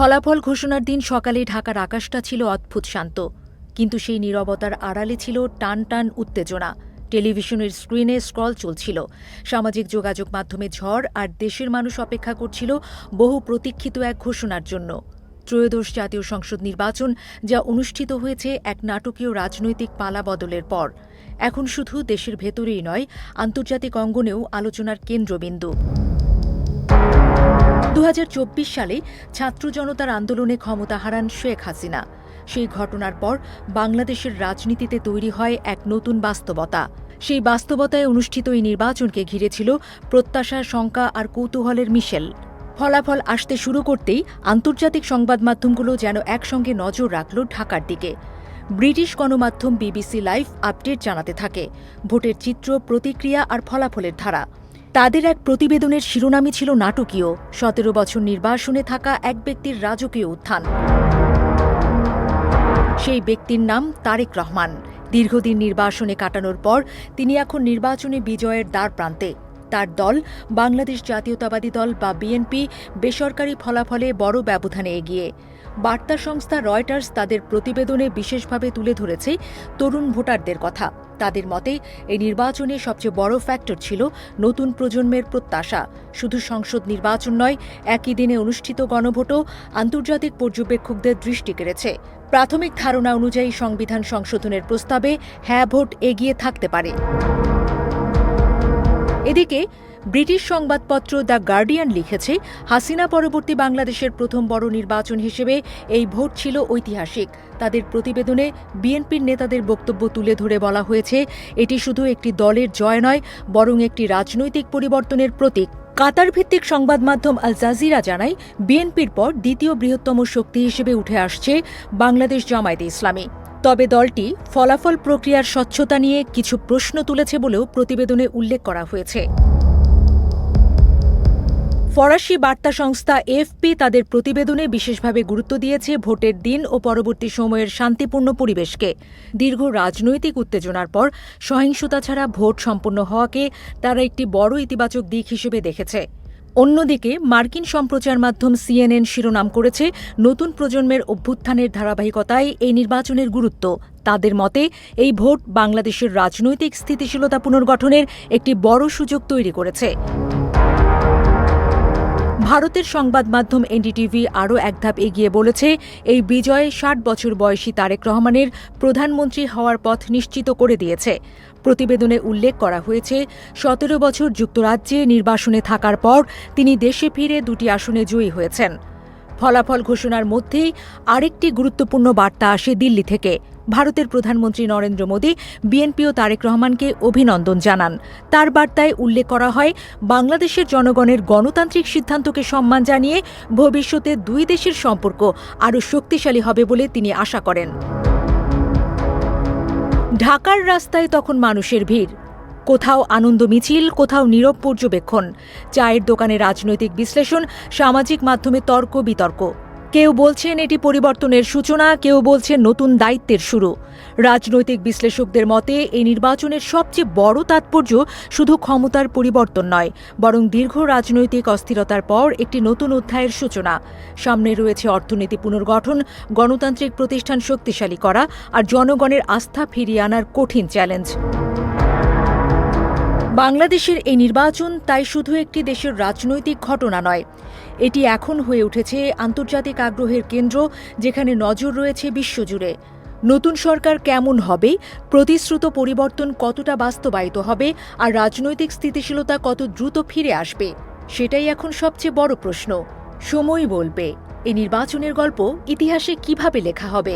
ফলাফল ঘোষণার দিন সকালে ঢাকার আকাশটা ছিল অদ্ভুত শান্ত, কিন্তু সেই নীরবতার আড়ালে ছিল টান টান উত্তেজনা। টেলিভিশনের স্ক্রিনে স্ক্রল চলছিল, সামাজিক যোগাযোগ মাধ্যমে ঝড়, আর দেশের মানুষ অপেক্ষা করছিল বহু প্রতীক্ষিত এক ঘোষণার জন্য। ত্রয়োদশ জাতীয় সংসদ নির্বাচন, যা অনুষ্ঠিত হয়েছে এক নাটকীয় রাজনৈতিক পালাবদলের পর, এখন শুধু দেশের ভেতরেই নয়, আন্তর্জাতিক অঙ্গনেও আলোচনার কেন্দ্রবিন্দু। ২০২৪ সালে ছাত্র জনতার আন্দোলনে ক্ষমতা হারান শেখ হাসিনা। সেই ঘটনার পর বাংলাদেশের রাজনীতিতে তৈরি হয় এক নতুন বাস্তবতা। সেই বাস্তবতায় অনুষ্ঠিত এই নির্বাচনকে ঘিরে ছিল প্রত্যাশা, শঙ্কা আর কৌতূহলের মিশেল। ফলাফল আসতে শুরু করতেই আন্তর্জাতিক সংবাদ মাধ্যমগুলো যেন একসঙ্গে নজর রাখল ঢাকার দিকে। ব্রিটিশ গণমাধ্যম বিবিসি লাইভ আপডেট জানাতে থাকে ভোটের চিত্র, প্রতিক্রিয়া আর ফলাফলের ধারা। তাদের এক প্রতিবেদনের শিরোনামই ছিল নাটকীয়, ১৭ বছর নির্বাসনে থাকা এক ব্যক্তির রাজকীয় উত্থান। সেই ব্যক্তির নাম তারেক রহমান। দীর্ঘদিন নির্বাসনে কাটানোর পর তিনি এখন নির্বাচনে বিজয়ের দ্বারপ্রান্তে। তার দল, বাংলাদেশ জাতীয়তাবাদী দল বা বিএনপি, বেসরকারি ফলাফলে বড় ব্যবধানে এগিয়ে। বার্তা সংস্থা রয়টার্স তাদের প্রতিবেদনে বিশেষভাবে তুলে ধরেছে তরুণ ভোটারদের কথা। তাদের মতে এই নির্বাচনে সবচেয়ে বড় ফ্যাক্টর ছিল নতুন প্রজন্মের প্রত্যাশা। শুধু সংসদ নির্বাচন নয়, একই দিনে অনুষ্ঠিত গণভোটও আন্তর্জাতিক পর্যবেক্ষকদের দৃষ্টি কেড়েছে। প্রাথমিক ধারণা অনুযায়ী সংবিধান সংশোধনের প্রস্তাবে হ্যাঁ ভোট এগিয়ে থাকতে পারে। এদিকে ব্রিটিশ সংবাদপত্র দ্য গার্ডিয়ান লিখেছে, হাসিনা পরবর্তী বাংলাদেশের প্রথম বড় নির্বাচন হিসেবে এই ভোট ছিল ঐতিহাসিক। তাদের প্রতিবেদনে বিএনপির নেতাদের বক্তব্য তুলে ধরে বলা হয়েছে, এটি শুধু একটি দলের জয় নয়, বরং একটি রাজনৈতিক পরিবর্তনের প্রতীক। কাতার ভিত্তিক সংবাদ মাধ্যম আল জাজিরা জানায়, বিএনপির পর দ্বিতীয় বৃহত্তম শক্তি হিসেবে উঠে আসছে বাংলাদেশ জামায়াতে ইসলামী। তবে দলটি ফলাফল প্রক্রিয়ার স্বচ্ছতা নিয়ে কিছু প্রশ্ন তুলেছে বলেও প্রতিবেদনে উল্লেখ করা হয়েছে। ফরাসি বার্তা সংস্থা এএফপি তাদের প্রতিবেদনে বিশেষভাবে গুরুত্ব দিয়েছে ভোটের দিন ও পরবর্তী সময়ের শান্তিপূর্ণ পরিবেশকে। দীর্ঘ রাজনৈতিক উত্তেজনার পর সহিংসতা ছাড়া ভোট সম্পন্ন হওয়াকে তারা একটি বড় ইতিবাচক দিক হিসেবে দেখেছে। অন্যদিকে মার্কিন সম্প্রচার মাধ্যম সিএনএন শিরোনাম করেছে, নতুন প্রজন্মের অভ্যুত্থানের ধারাবাহিকতায় এই নির্বাচনের গুরুত্ব। তাদের মতে এই ভোট বাংলাদেশের রাজনৈতিক স্থিতিশীলতা পুনর্গঠনের একটি বড় সুযোগ তৈরি করেছে। ভারতের সংবাদ মাধ্যম এনডিটিভি আরও এক ধাপ এগিয়ে বলেছে, এই বিজয়ে ৬০ বছর বয়সী তারেক রহমানের প্রধানমন্ত্রী হওয়ার পথ নিশ্চিত করে দিয়েছে। প্রতিবেদনে উল্লেখ করা হয়েছে, ১৭ বছর যুক্তরাজ্যে নির্বাসনে থাকার পর তিনি দেশে ফিরে ২টি আসনে জয়ী হয়েছেন। ফলাফল ঘোষণার মধ্যেই আরেকটি গুরুত্বপূর্ণ বার্তা আসে দিল্লি থেকে। ভারতের প্রধানমন্ত্রী নরেন্দ্র মোদী বিএনপি ও তারেক রহমানকে অভিনন্দন জানান। তার বার্তায় উল্লেখ করা হয়, বাংলাদেশের জনগণের গণতান্ত্রিক সিদ্ধান্তকে সম্মান জানিয়ে ভবিষ্যতে দুই দেশের সম্পর্ক আরও শক্তিশালী হবে বলে তিনি আশা করেন। ঢাকার রাস্তায় তখন মানুষের ভিড়। কোথাও আনন্দ মিছিল, কোথাও নীরব পর্যবেক্ষণ। চায়ের দোকানে রাজনৈতিক বিশ্লেষণ, সামাজিক মাধ্যমে তর্ক বিতর্ক। কেউ বলছেন এটি পরিবর্তনের সূচনা, কেউ বলছেন নতুন দায়িত্বের শুরু। রাজনৈতিক বিশ্লেষকদের মতে এই নির্বাচনের সবচেয়ে বড় তাৎপর্য শুধু ক্ষমতার পরিবর্তন নয়, বরং দীর্ঘ রাজনৈতিক অস্থিরতার পর একটি নতুন অধ্যায়ের সূচনা। সামনে রয়েছে অর্থনীতি পুনর্গঠন, গণতান্ত্রিক প্রতিষ্ঠান শক্তিশালী করা আর জনগণের আস্থা ফিরিয়ে আনার কঠিন চ্যালেঞ্জ। বাংলাদেশের এই নির্বাচন তাই শুধু একটি দেশের রাজনৈতিক ঘটনা নয়, এটি এখন হয়ে উঠেছে আন্তর্জাতিক আগ্রহের কেন্দ্র, যেখানে নজর রয়েছে বিশ্বজুড়ে। নতুন সরকার কেমন হবে, প্রতিশ্রুত পরিবর্তন কতটা বাস্তবায়িত হবে, আর রাজনৈতিক স্থিতিশীলতা কত দ্রুত ফিরে আসবে, সেটাই এখন সবচেয়ে বড় প্রশ্ন। সময় বলবে এই নির্বাচনের গল্প ইতিহাসে কিভাবে লেখা হবে।